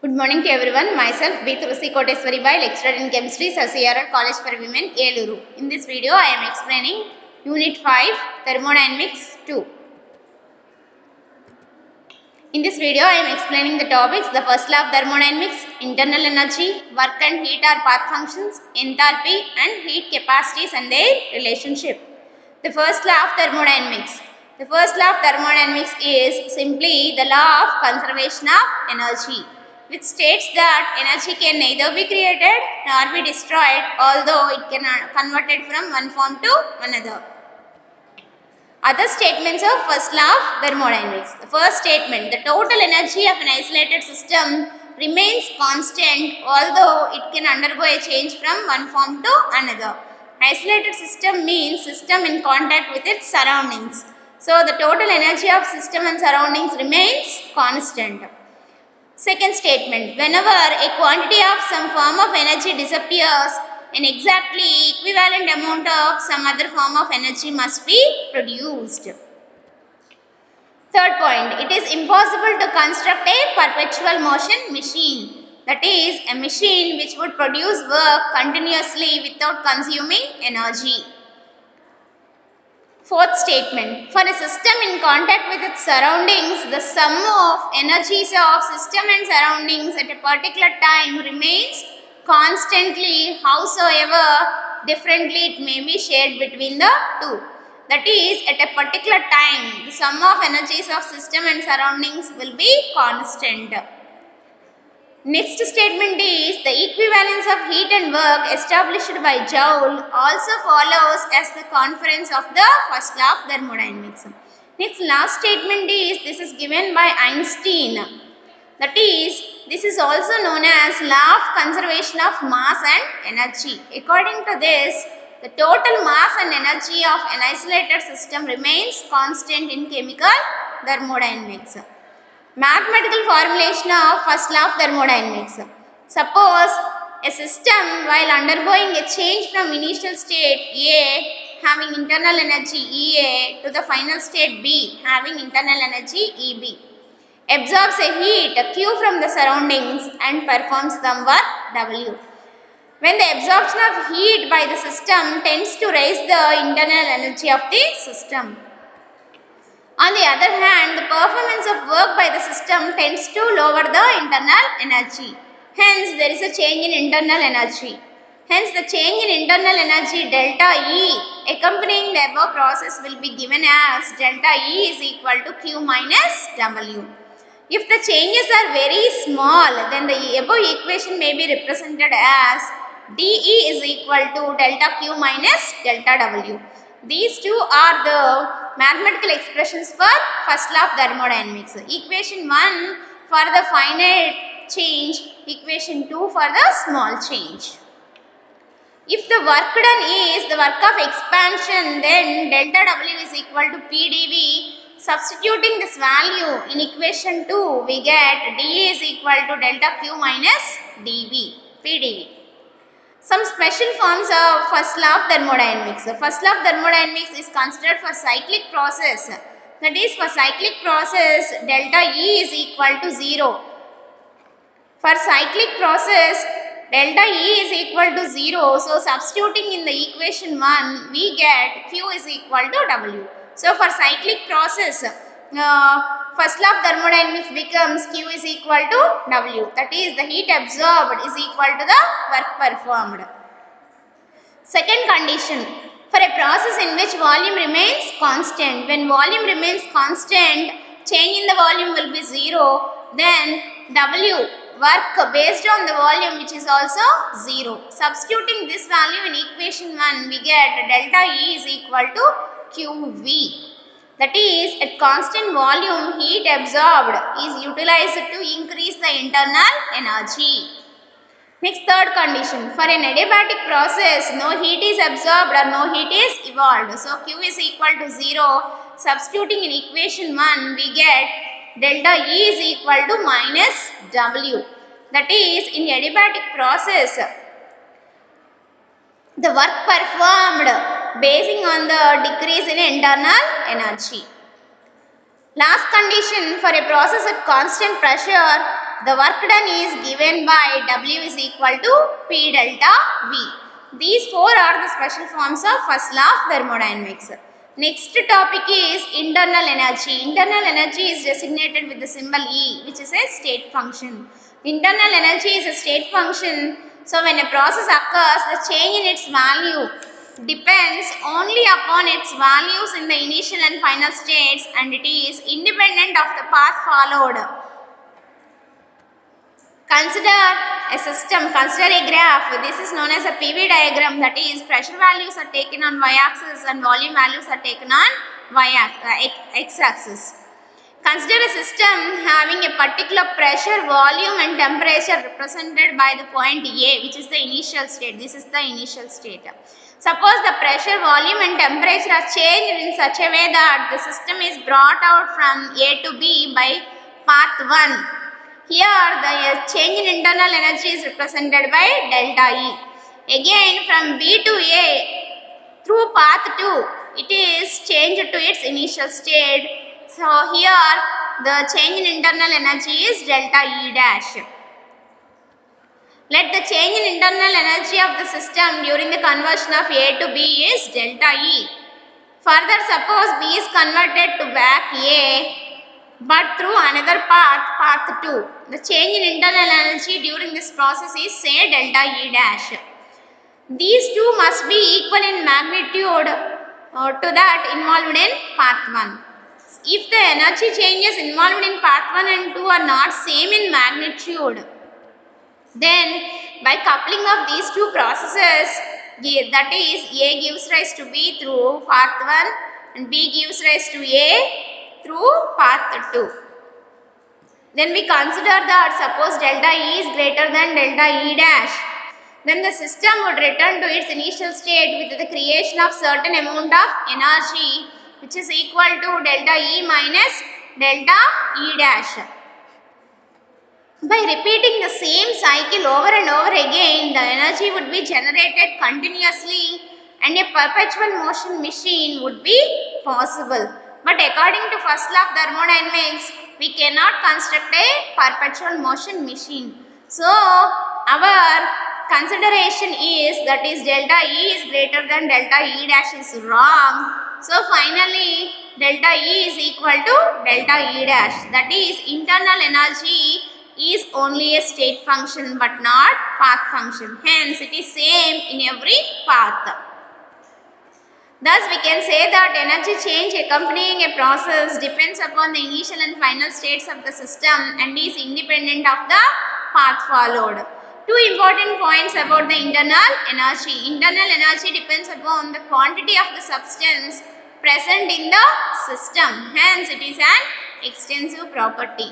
Good morning to everyone. Myself B. Tulsi Koteswari Bai, lecturer in chemistry, CRR College for Women, Eluru. In this video, I am explaining Unit 5, Thermodynamics 2. In this video, I am explaining the topics: the first law of thermodynamics, internal energy, work and heat are path functions, enthalpy and heat capacities and their relationship. The first law of thermodynamics. The first law of thermodynamics is simply the law of conservation of energy, which states that energy can neither be created nor be destroyed, although it can be converted from one form to another. Other statements of first law of thermodynamics. The first statement: the total energy of an isolated system remains constant, although it can undergo a change from one form to another. Isolated system means system in contact with its surroundings. So the total energy of system and surroundings remains constant. Second statement: whenever a quantity of some form of energy disappears, an exactly equivalent amount of some other form of energy must be produced. Third point: it is impossible to construct a perpetual motion machine, that is, a machine which would produce work continuously without consuming energy. Fourth statement: for a system in contact with its surroundings, the sum of energies of system and surroundings at a particular time remains constantly, howsoever differently it may be shared between the two. That is, at a particular time, the sum of energies of system and surroundings will be constant. Next statement is the equivalence of heat and work established by Joule also follows as the conference of the first law of thermodynamics. Next, last statement is this is given by Einstein. That is, this is also known as law of conservation of mass and energy. According to this, the total mass and energy of an isolated system remains constant in chemical thermodynamics. Mathematical formulation of first law of thermodynamics. Suppose a system, while undergoing a change from initial state A having internal energy EA to the final state B having internal energy EB, absorbs a heat Q from the surroundings and performs some work W. When the absorption of heat by the system tends to raise the internal energy of the system. On the other hand, the performance of work by the system tends to lower the internal energy. Hence, there is a change in internal energy. Hence, the change in internal energy delta E accompanying the above process will be given as delta E is equal to Q minus W. If the changes are very small, then the above equation may be represented as dE is equal to delta Q minus delta W. These two are the mathematical expressions for first law of thermodynamics. Equation 1 for the finite change, equation 2 for the small change. If the work done is the work of expansion, then delta W is equal to PdV. Substituting this value in equation 2, we get dE is equal to delta Q minus dV, PdV. Some special forms of first law of thermodynamics. The first law of thermodynamics is considered for cyclic process. That is, for cyclic process, delta E is equal to 0. For cyclic process, delta E is equal to 0. So, substituting in the equation 1, we get Q is equal to W. So, for cyclic process, first law of thermodynamics becomes Q is equal to W. That is, the heat absorbed is equal to the work performed. Second condition, for a process in which volume remains constant. When volume remains constant, change in the volume will be 0. Then W, work based on the volume, which is also 0. Substituting this value in equation 1, we get delta E is equal to QV. That is, at constant volume, heat absorbed is utilized to increase the internal energy. Next, third condition, for an adiabatic process, no heat is absorbed or no heat is evolved. So, Q is equal to 0. Substituting in equation 1, we get delta E is equal to minus W. That is, in adiabatic process, the work performed basing on the decrease in internal energy. Last condition, for a process at constant pressure, the work done is given by W is equal to P delta V. These four are the special forms of first law of thermodynamics. Next topic is internal energy. Internal energy is designated with the symbol E, which is a state function. Internal energy is a state function. So when a process occurs, the change in its value depends only upon its values in the initial and final states, and it is independent of the path followed. Consider a system, consider a graph. This is known as a PV diagram, that is pressure values are taken on y-axis and volume values are taken on x-axis. Consider a system having a particular pressure, volume and temperature represented by the point A, which is the initial state. This is the initial state. Suppose the pressure, volume and temperature are changed in such a way that the system is brought out from A to B by path 1. Here the change in internal energy is represented by delta E. Again from B to A through path 2, it is changed to its initial state. So here the change in internal energy is delta E dash. Let the change in internal energy of the system during the conversion of A to B is delta E. Further, suppose B is converted to back A, but through another path, path 2. The change in internal energy during this process is say delta E dash. These two must be equal in magnitude to that involved in path 1. If the energy changes involved in path 1 and 2 are not same in magnitude, then by coupling of these two processes, that is A gives rise to B through path 1 and B gives rise to A through path 2. Then we consider that suppose delta E is greater than delta E dash, then the system would return to its initial state with the creation of certain amount of energy, which is equal to delta E minus delta E dash. By repeating the same cycle over and over again, the energy would be generated continuously and a perpetual motion machine would be possible. But according to first law of thermodynamics, we cannot construct a perpetual motion machine. So, our consideration is, that is delta E is greater than delta E dash is wrong. So, finally, delta E is equal to delta E dash, that is internal energy is only a state function but not path function. Hence, it is same in every path. Thus, we can say that energy change accompanying a process depends upon the initial and final states of the system and is independent of the path followed. Two important points about the internal energy. Internal energy depends upon the quantity of the substance present in the system. Hence, it is an extensive property.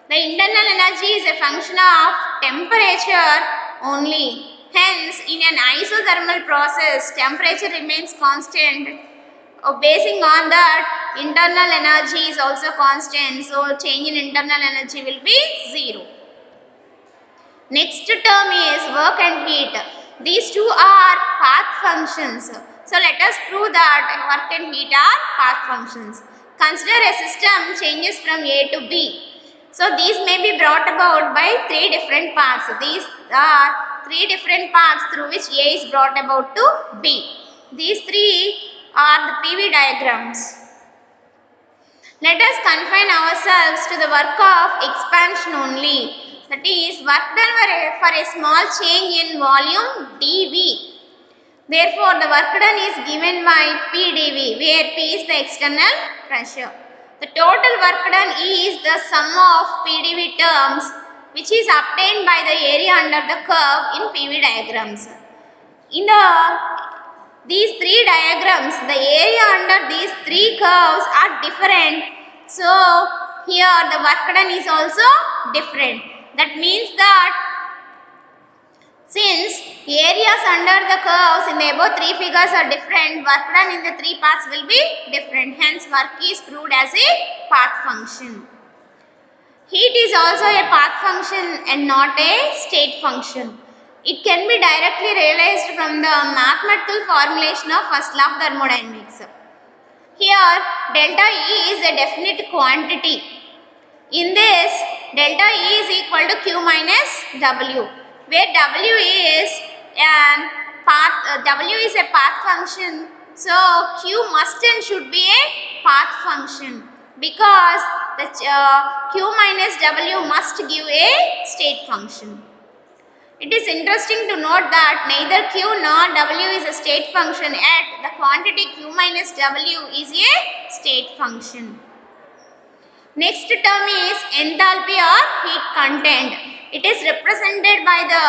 The internal energy is a function of temperature only. Hence, in an isothermal process, temperature remains constant. Basing on that, internal energy is also constant. So, change in internal energy will be 0. Next term is work and heat. These two are path functions. So, let us prove that work and heat are path functions. Consider a system changes from A to B. So, these may be brought about by 3 different paths. These are 3 different paths through which A is brought about to B. These 3 are the PV diagrams. Let us confine ourselves to the work of expansion only. That is, work done for a small change in volume dV. Therefore, the work done is given by PdV, where P is the external pressure. The total work done is the sum of PdV terms, which is obtained by the area under the curve in PV diagrams. In these 3 diagrams, the area under these 3 curves are different. So, here the work done is also different. That means that since areas under the curves in the above 3 figures are different, work done in the 3 paths will be different. Hence, work is proved as a path function. Heat is also a path function and not a state function. It can be directly realized from the mathematical formulation of first law of thermodynamics. Here, delta E is a definite quantity. In this, delta E is equal to Q minus W, where W is an path, W is a path function, so Q must and should be a path function because the Q minus W must give a state function. It is interesting to note that neither Q nor W is a state function, yet the quantity Q minus W is a state function. Next term is enthalpy or heat content. It is represented by the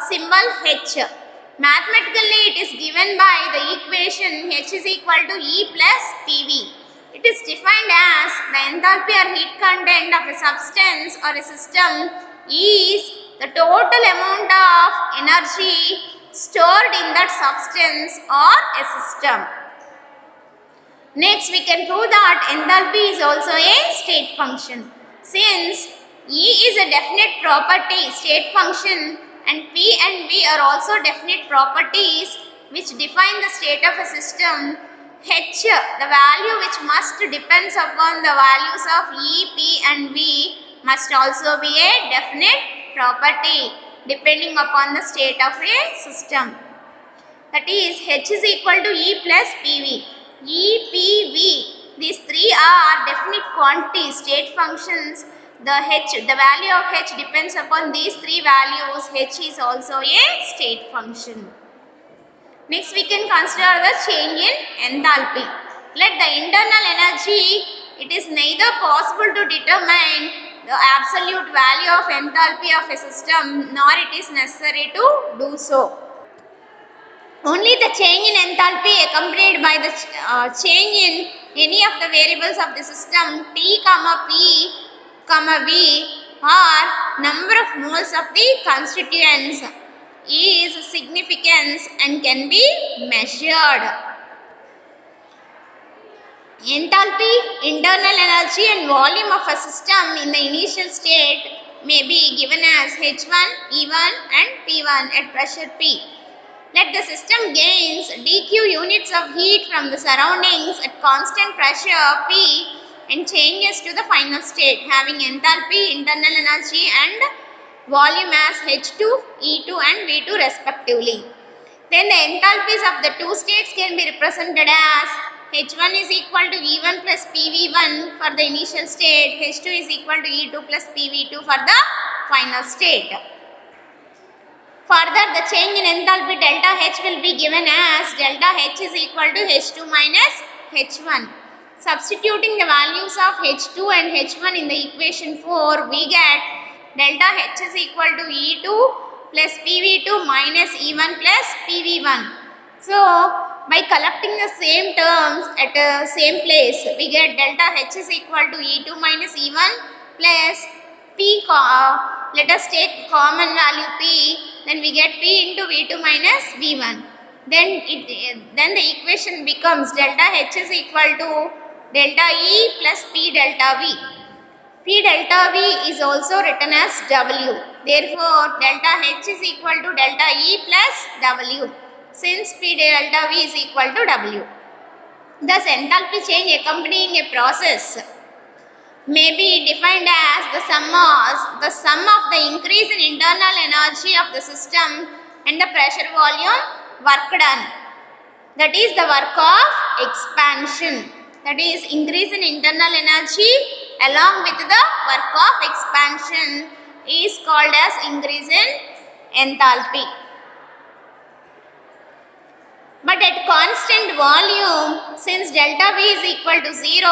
symbol H. Mathematically, it is given by the equation H is equal to E plus PV. It is defined as the enthalpy or heat content of a substance or a system is the total amount of energy stored in that substance or a system. Next, we can prove that enthalpy is also a state function. Since E is a definite property, state function, and P and V are also definite properties which define the state of a system, H, the value which must depends upon the values of E, P and V must also be a definite property depending upon the state of a system. That is H is equal to E plus PV. E, P, V, these three are definite quantities, state functions. The value of H depends upon these three values. H is also a state function. Next, we can consider the change in enthalpy. Let the internal energy, it is neither possible to determine the absolute value of enthalpy of a system, nor it is necessary to do so. Only the change in enthalpy accompanied by the change in any of the variables of the system T, P, V or number of moles of the constituents is significant and can be measured. Enthalpy, internal energy and volume of a system in the initial state may be given as H1, E1 and P1 at pressure P. Let the system gains dq units of heat from the surroundings at constant pressure P and changes to the final state having enthalpy, internal energy and volume as H2, E2 and V2 respectively. Then the enthalpies of the two states can be represented as H1 is equal to E1 plus PV1 for the initial state, H2 is equal to E2 plus PV2 for the final state. Further, the change in enthalpy delta H will be given as delta H is equal to H2 minus H1. Substituting the values of H2 and H1 in the equation 4, we get delta H is equal to E2 plus PV2 minus E1 plus PV1. So, by collecting the same terms at the same place, we get delta H is equal to E2 minus E1 plus P, let us take common value P, then we get P into V2 minus V1. Then the equation becomes delta H is equal to delta E plus P delta V. P delta V is also written as W. Therefore, delta H is equal to delta E plus W, since P delta V is equal to W. Thus, enthalpy change accompanying a process may be defined as the sum of the increase in internal energy of the system and the pressure volume work done. That is the work of expansion. That is increase in internal energy along with the work of expansion is called as increase in enthalpy. But at constant volume, since delta V is equal to 0,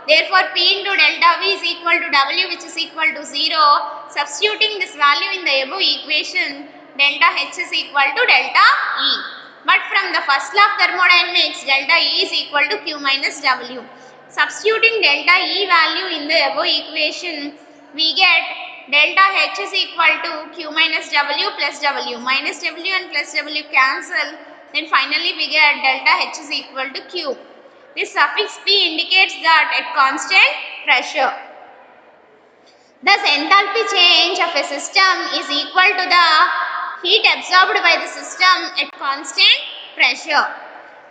therefore P into delta V is equal to W, which is equal to 0. Substituting this value in the above equation, delta H is equal to delta E. But from the first law of thermodynamics, delta E is equal to Q minus W. Substituting delta E value in the above equation, we get delta H is equal to Q minus W plus W. Minus W and plus W cancel. Then finally we get delta H is equal to Q. This suffix P indicates that at constant pressure. Thus, enthalpy change of a system is equal to the heat absorbed by the system at constant pressure.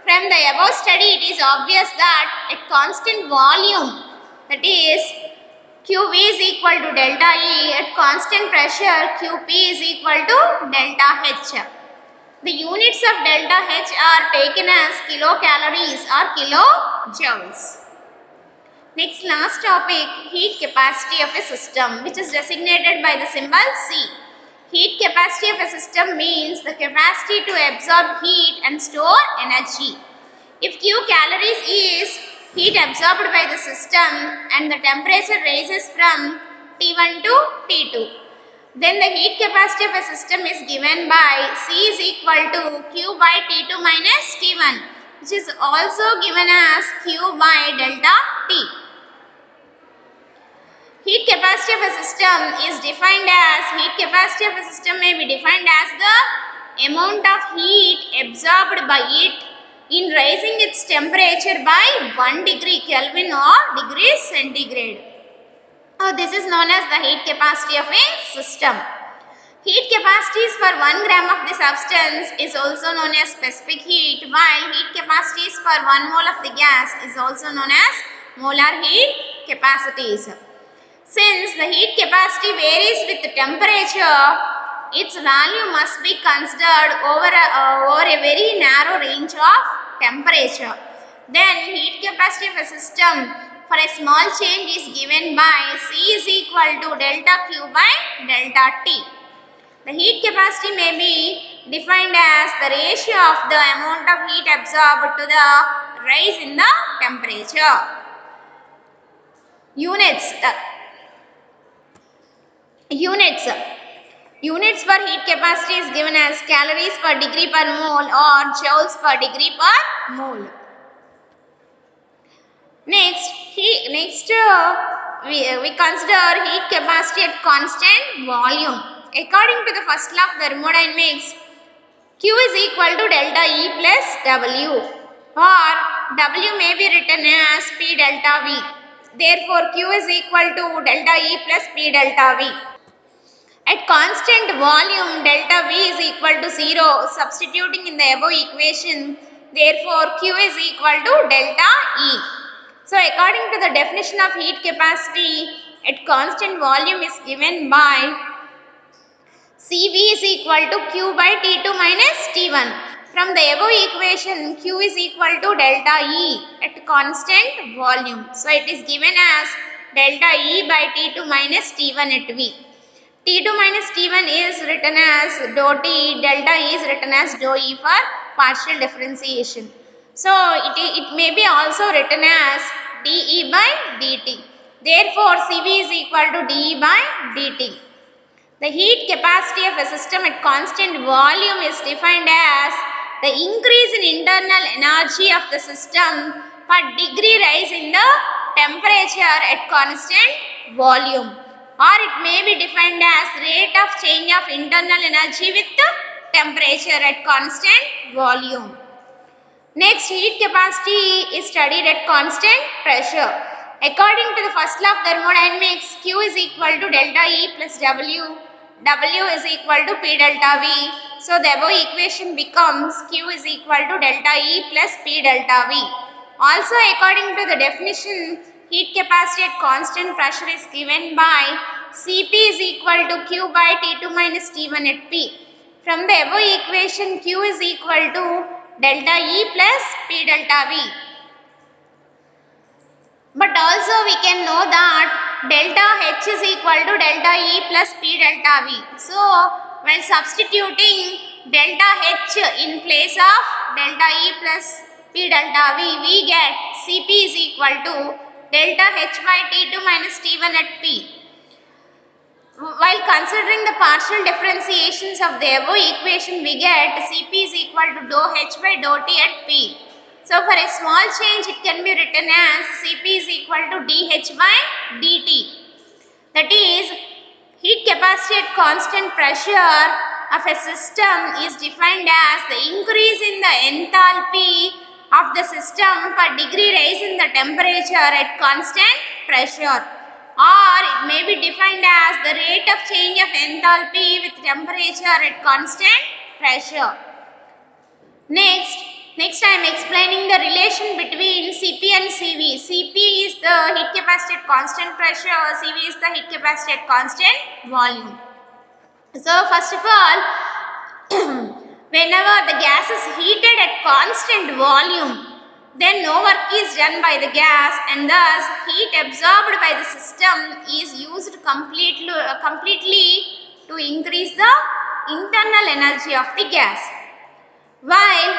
From the above study, it is obvious that at constant volume, that is QV is equal to delta E. At constant pressure, QP is equal to delta H. The units of delta H are taken as kilocalories or kilojoules. Next, last topic, heat capacity of a system, which is designated by the symbol C. Heat capacity of a system means the capacity to absorb heat and store energy. If Q calories is heat absorbed by the system and the temperature rises from T1 to T2, then the heat capacity of a system is given by C is equal to Q by T2 minus T1, which is also given as Q by delta T. Heat capacity of a system is defined as, heat capacity of a system may be defined as the amount of heat absorbed by it in raising its temperature by 1 degree Kelvin or degree centigrade. This is known as the heat capacity of a system. Heat capacities for 1 gram of the substance is also known as specific heat, while heat capacities for 1 mole of the gas is also known as molar heat capacities. Since the heat capacity varies with the temperature, its value must be considered over a very narrow range of temperature. Then heat capacity of a system for a small change is given by C is equal to delta Q by delta T. The heat capacity may be defined as the ratio of the amount of heat absorbed to the rise in the temperature. Units for heat capacity is given as calories per degree per mole or joules per degree per mole. Next, we consider heat capacity at constant volume. According to the first law of thermodynamics, Q is equal to delta E plus W, or W may be written as P delta V. Therefore, Q is equal to delta E plus P delta V. At constant volume, delta V is equal to 0. Substituting in the above equation, therefore Q is equal to delta E. So, according to the definition of heat capacity at constant volume is given by Cv is equal to Q by T2 minus T1. From the above equation, Q is equal to delta E at constant volume. So, it is given as delta E by T2 minus T1 at V. T2 minus T1 is written as dou T, delta E is written as dou E for partial differentiation. So, it may be also written as dE by dt. Therefore, Cv is equal to dE by dt. The heat capacity of a system at constant volume is defined as the increase in internal energy of the system per degree rise in the temperature at constant volume, or it may be defined as rate of change of internal energy with the temperature at constant volume. Next, heat capacity is studied at constant pressure. According to the first law of thermodynamics, Q is equal to delta E plus W. W is equal to P delta V. So, the above equation becomes Q is equal to delta E plus P delta V. Also, according to the definition, heat capacity at constant pressure is given by Cp is equal to Q by T2 minus T1 at P. From the above equation, Q is equal to delta E plus P delta V. But also we can know that delta H is equal to delta E plus P delta V. So, when substituting delta H in place of delta E plus P delta V, we get Cp is equal to delta H by T2 minus T1 at P. While considering the partial differentiations of the above equation, we get Cp is equal to dou H by dou T at P. So, for a small change, it can be written as Cp is equal to dH by dt. That is, heat capacity at constant pressure of a system is defined as the increase in the enthalpy of the system per degree rise in the temperature at constant pressure, or it may be defined as the rate of change of enthalpy with temperature at constant pressure. Next, Next I am explaining the relation between Cp and Cv. Cp is the heat capacity at constant pressure, Cv is the heat capacity at constant volume. So first of all, whenever the gas is heated at constant volume, then no work is done by the gas and thus heat absorbed by the system is used completely to increase the internal energy of the gas. While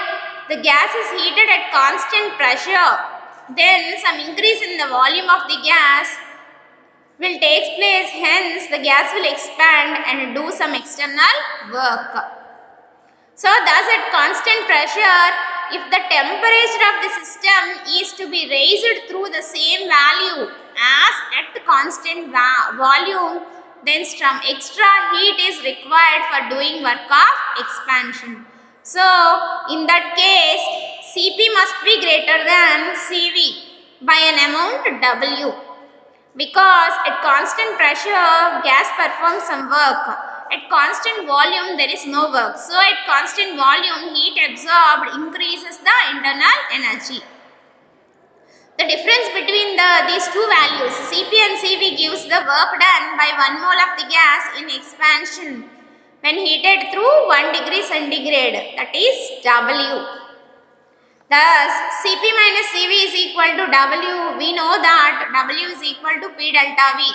the gas is heated at constant pressure, then some increase in the volume of the gas will take place, hence the gas will expand and do some external work. So thus at constant pressure, if the temperature of the system is to be raised through the same value as at the constant volume, then some extra heat is required for doing work of expansion. So in that case, Cp must be greater than Cv by an amount W, because at constant pressure gas performs some work. At constant volume there is no work. So at constant volume heat absorbed increases the internal energy. The difference between these two values Cp and Cv gives the work done by 1 mole of the gas in expansion when heated through 1 degree centigrade, that is W. Thus, Cp minus Cv is equal to W. We know that W is equal to P delta V.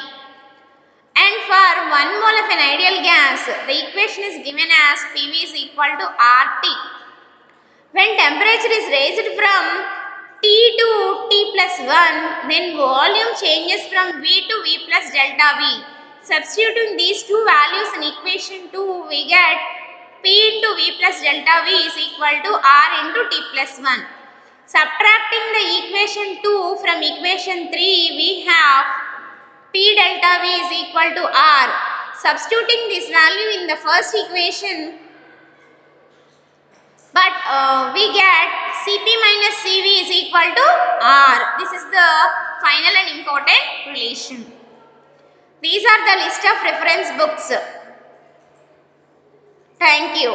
And for 1 mole of an ideal gas, the equation is given as PV is equal to RT. When temperature is raised from T to T plus 1, then volume changes from V to V plus delta V. Substituting these two values in equation 2, we get P into V plus delta V is equal to R into T plus 1. Subtracting the equation 2 from equation 3, we have P delta V is equal to R. Substituting this value in the first equation, but we get Cp minus Cv is equal to R. This is the final and important relation. These are the list of reference books. Thank you.